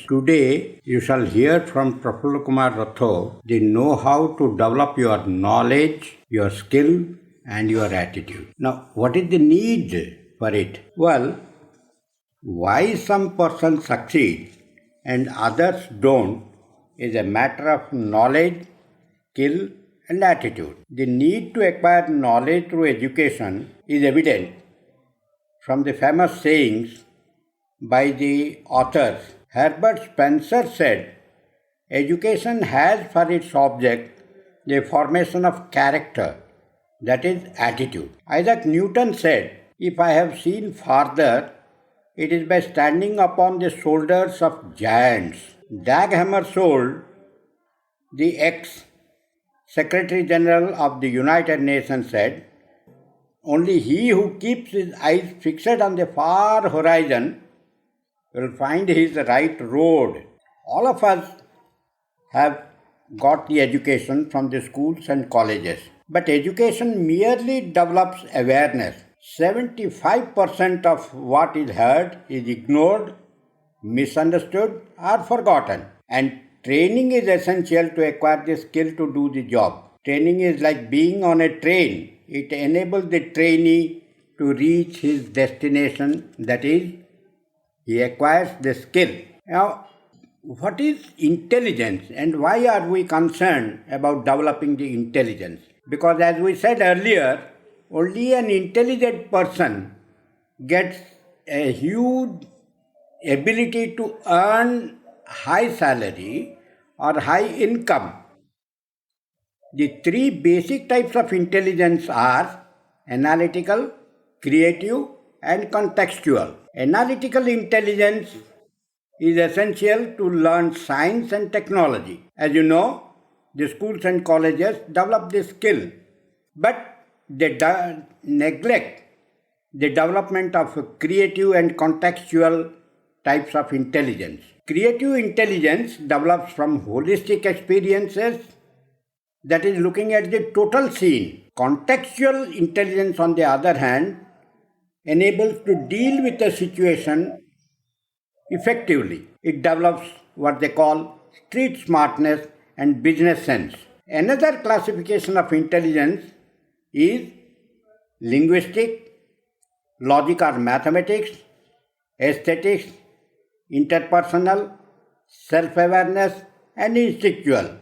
Today you shall hear from Praful Kumar Ratho the know-how to develop your knowledge, your skill and your attitude. Now, what is the need for it? Well, why some persons succeed and others don't is a matter of knowledge, skill and attitude. The need to acquire knowledge through education is evident from the famous sayings by the authors. Herbert Spencer said, education has for its object the formation of character, that is, attitude. Isaac Newton said, if I have seen farther, it is by standing upon the shoulders of giants. Dag Hammarskjöld, the ex-Secretary General of the United Nations, said, only he who keeps his eyes fixed on the far horizon will find his right road. All of us have got the education from the schools and colleges. But education merely develops awareness. 75% of what is heard is ignored, misunderstood or forgotten. And training is essential to acquire the skill to do the job. Training is like being on a train. It enables the trainee to reach his destination, that is, he acquires the skill. Now, what is intelligence and why are we concerned about developing the intelligence? Because as we said earlier, only an intelligent person gets a huge ability to earn high salary or high income. The three basic types of intelligence are analytical, creative, and contextual. Analytical intelligence is essential to learn science and technology. As you know, the schools and colleges develop this skill, but they neglect the development of creative and contextual types of intelligence. Creative intelligence develops from holistic experiences, that is, looking at the total scene. Contextual intelligence, on the other hand, enables to deal with a situation effectively. It develops what they call street smartness and business sense. Another classification of intelligence is linguistic, logic or mathematics, aesthetics, interpersonal, self-awareness and instinctual.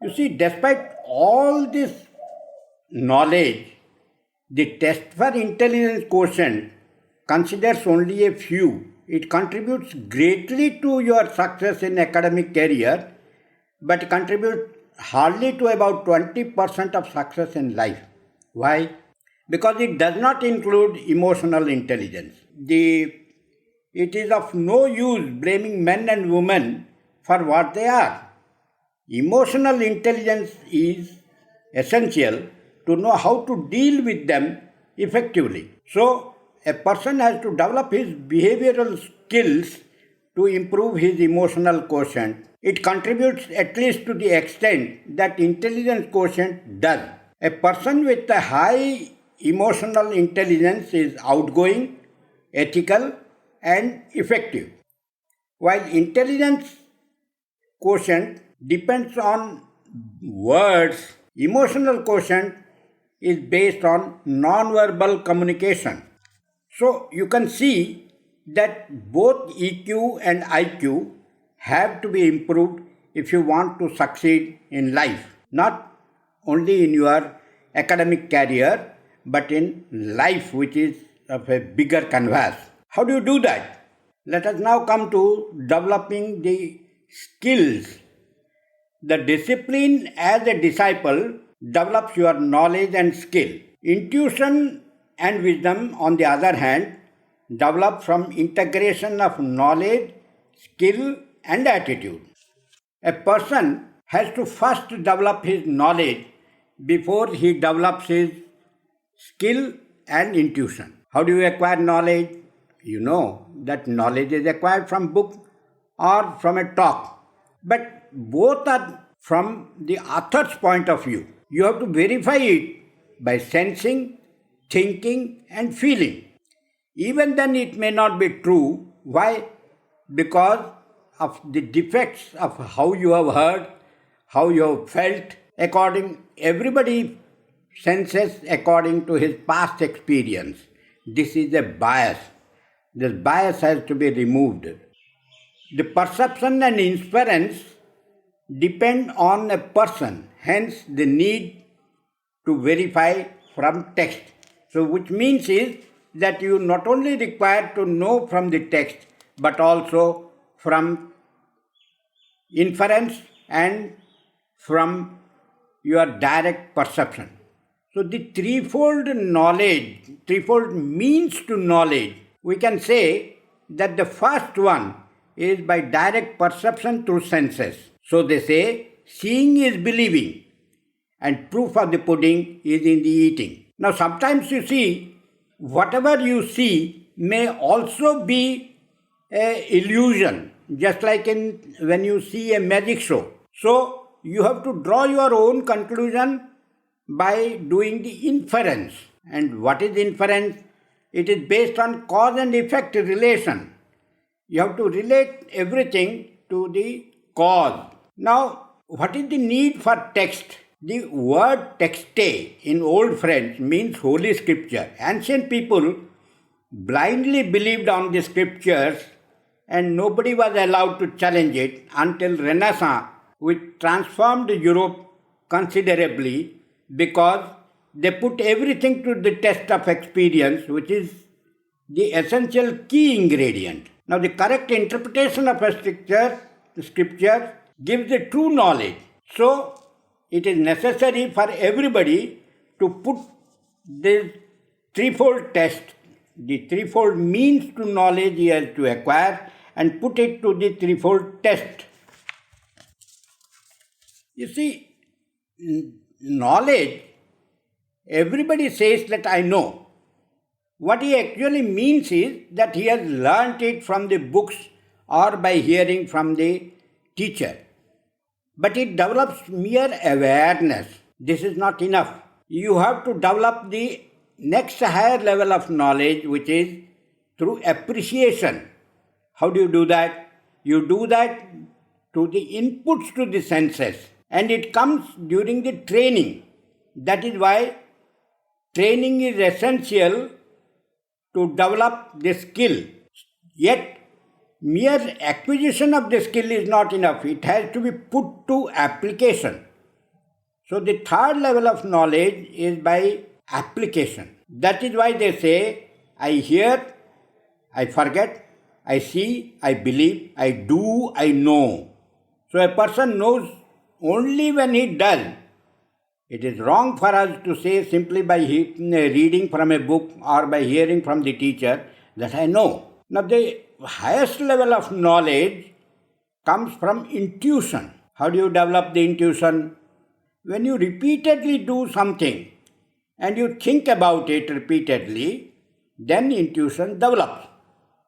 You see, despite all this knowledge, the test for intelligence quotient considers only a few. It contributes greatly to your success in academic career, but contributes hardly to about 20% of success in life. Why? Because it does not include emotional intelligence. It is of no use blaming men and women for what they are. Emotional intelligence is essential to know how to deal with them effectively. So, a person has to develop his behavioral skills to improve his emotional quotient. It contributes at least to the extent that intelligence quotient does. A person with a high emotional intelligence is outgoing, ethical, and effective. While intelligence quotient depends on words, emotional quotient is based on non-verbal communication. So you can see that both EQ and IQ have to be improved if you want to succeed in life, not only in your academic career, but in life, which is of a bigger canvas. How do you do that? Let us now come to developing the skills. The discipline as a disciple develops your knowledge and skill. Intuition and wisdom, on the other hand, develop from integration of knowledge, skill and attitude. A person has to first develop his knowledge before he develops his skill and intuition. How do you acquire knowledge? You know that knowledge is acquired from book or from a talk. But both are from the author's point of view. You have to verify it by sensing, thinking and feeling. Even then it may not be true. Why? Because of the defects of how you have heard, how you have felt, everybody senses according to his past experience. This is a bias. This bias has to be removed. The perception and inference depend on a person, hence the need to verify from text. So which means is that you not only require to know from the text, but also from inference and from your direct perception. So the threefold means to knowledge, we can say that the first one is by direct perception through senses. So they say, seeing is believing, and proof of the pudding is in the eating. Now sometimes you see, whatever you see may also be an illusion, just like when you see a magic show. So you have to draw your own conclusion by doing the inference. And what is inference? It is based on cause and effect relation. You have to relate everything to the cause. Now, what is the need for text? The word texte in Old French means holy scripture. Ancient people blindly believed on the scriptures and nobody was allowed to challenge it until Renaissance, which transformed Europe considerably because they put everything to the test of experience, which is the essential key ingredient. Now, the correct interpretation of a scripture gives the true knowledge. So, it is necessary for everybody to put this threefold test, the threefold means to knowledge he has to acquire, and put it to the threefold test. You see, knowledge, everybody says that I know. What he actually means is that he has learnt it from the books or by hearing from the teacher. But it develops mere awareness. This is not enough. You have to develop the next higher level of knowledge, which is through appreciation. How do you do that? You do that to the inputs to the senses. And it comes during the training. That is why training is essential to develop the skill. Yet, mere acquisition of the skill is not enough. It has to be put to application. So the third level of knowledge is by application. That is why they say, I hear, I forget, I see, I believe, I do, I know. So a person knows only when he does. It is wrong for us to say simply by reading from a book or by hearing from the teacher that I know. Now the highest level of knowledge comes from intuition. How do you develop the intuition? When you repeatedly do something and you think about it repeatedly, then intuition develops.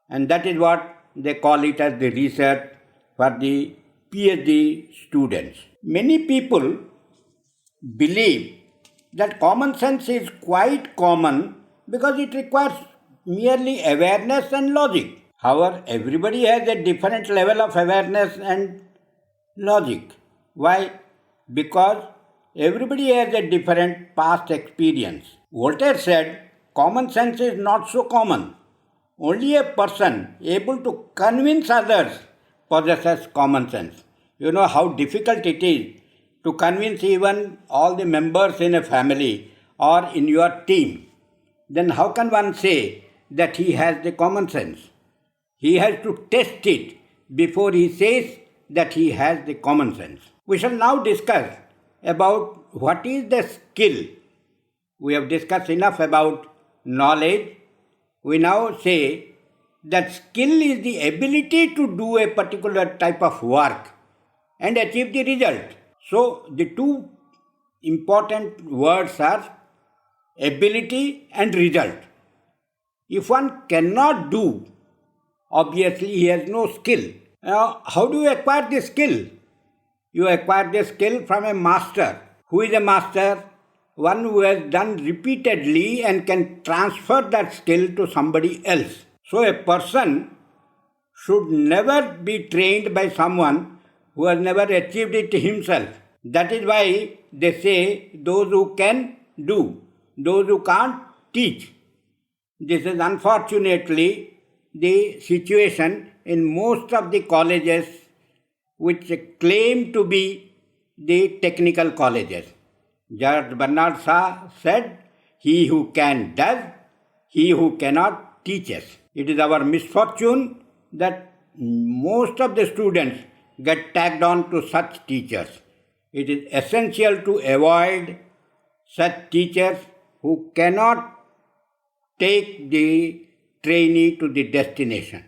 And that is what they call it as the research for the PhD students. Many people believe that common sense is quite common because it requires merely awareness and logic. However, everybody has a different level of awareness and logic. Why? Because everybody has a different past experience. Voltaire said, common sense is not so common. Only a person able to convince others possesses common sense. You know how difficult it is to convince even all the members in a family or in your team. Then how can one say that he has the common sense? He has to test it before he says that he has the common sense. We shall now discuss about what is the skill. We have discussed enough about knowledge. We now say that skill is the ability to do a particular type of work and achieve the result. So the two important words are ability and result. If one cannot do, obviously he has no skill. Now, how do you acquire this skill? You acquire this skill from a master. Who is a master? One who has done repeatedly and can transfer that skill to somebody else. So a person should never be trained by someone who has never achieved it himself. That is why they say those who can do, those who can't teach. This is unfortunately the situation in most of the colleges which claim to be the technical colleges. Judge Bernard Shaw said, "He who can does, he who cannot teaches." It is our misfortune that most of the students get tagged on to such teachers. It is essential to avoid such teachers who cannot take the trainee to the destination.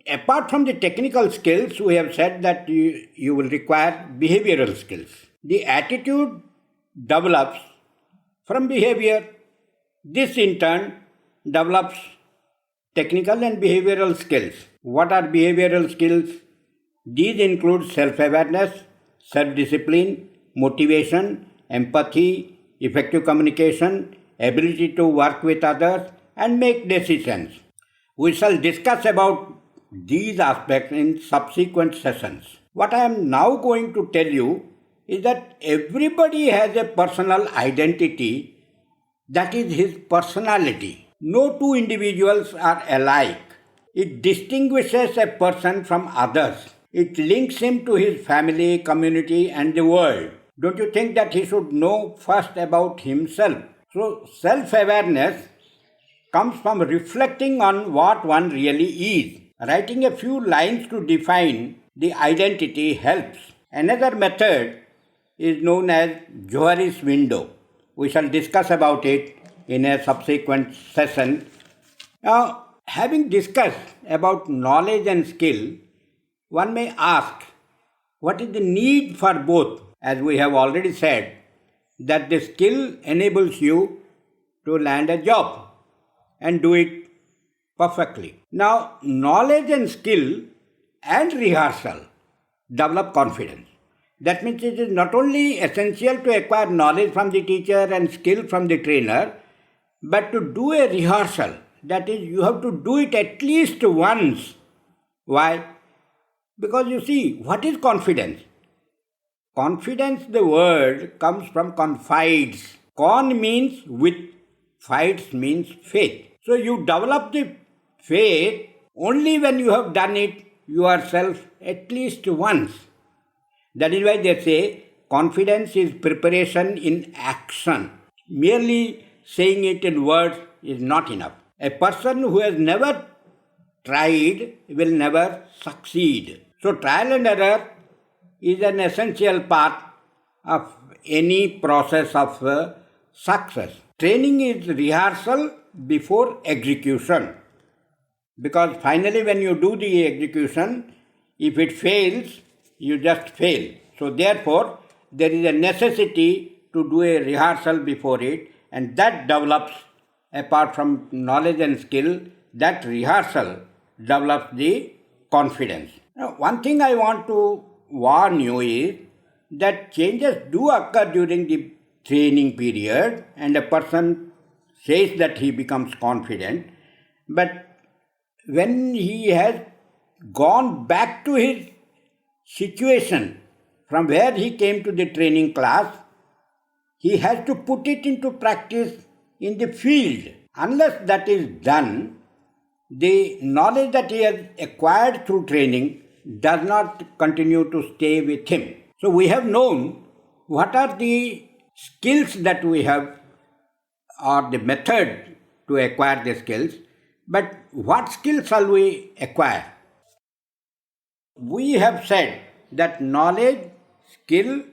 Apart from the technical skills, we have said that you will require behavioral skills. The attitude develops from behavior. This in turn develops technical and behavioral skills. What are behavioral skills? These include self-awareness, self-discipline, motivation, empathy, effective communication, ability to work with others, and make decisions. We shall discuss about these aspects in subsequent sessions. What I am now going to tell you is that everybody has a personal identity that is his personality. No two individuals are alike. It distinguishes a person from others. It links him to his family, community, and the world. Don't you think that he should know first about himself? So, self-awareness comes from reflecting on what one really is. Writing a few lines to define the identity helps. Another method is known as Johari's window. We shall discuss about it in a subsequent session. Now, having discussed about knowledge and skill, one may ask, what is the need for both? As we have already said, that the skill enables you to land a job and do it perfectly. Now, knowledge and skill and rehearsal develop confidence. That means it is not only essential to acquire knowledge from the teacher and skill from the trainer, but to do a rehearsal. That is, you have to do it at least once. Why? Because you see, what is confidence? Confidence, the word, comes from confides. Con means with, fides means faith. So you develop the faith only when you have done it yourself at least once. That is why they say confidence is preparation in action. Merely saying it in words is not enough. A person who has never tried will never succeed. So trial and error is an essential part of any process of success. Training is rehearsal before execution. Because finally when you do the execution, if it fails, you just fail. So therefore, there is a necessity to do a rehearsal before it, and that develops, apart from knowledge and skill, that rehearsal develops the confidence. Now, one thing I want to warn you is that changes do occur during the training period, and a person says that he becomes confident, but when he has gone back to his situation from where he came to the training class, he has to put it into practice in the field. Unless that is done, the knowledge that he has acquired through training does not continue to stay with him. So we have known what are the skills that we have, or the method to acquire the skills, but what skills shall we acquire? We have said that knowledge, skill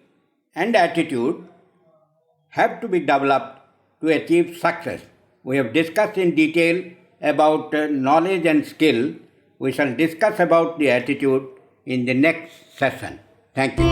and attitude have to be developed to achieve success. We have discussed in detail about knowledge and skill. We shall discuss about the attitude in the next session. Thank you.